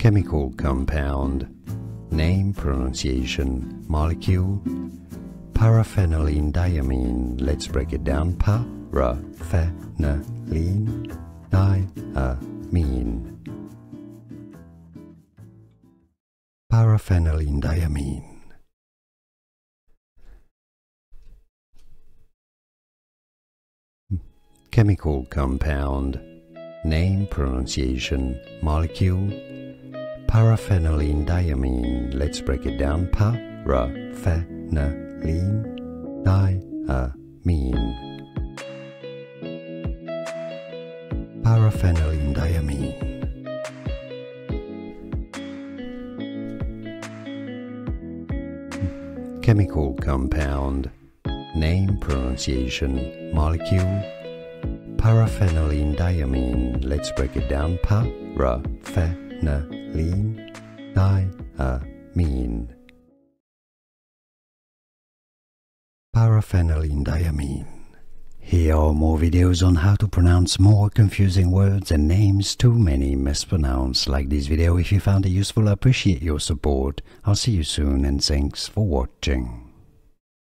chemical compound, name, pronunciation, molecule, paraphenylenediamine. Let's break it down. Paraphenylenediamine. Paraphenylenediamine. Chemical compound, name, pronunciation, molecule, paraphenylenediamine. Let's break it down. Paraphenylenediamine. Paraphenylenediamine. Chemical compound, name, pronunciation, molecule, paraphenylenediamine. Let's break it down. Paraphenylenediamine. Paraphenylenediamine. Here are more videos on how to pronounce more confusing words and names too many mispronounced. Like this video if you found it useful. I appreciate your support. I'll see you soon and thanks for watching.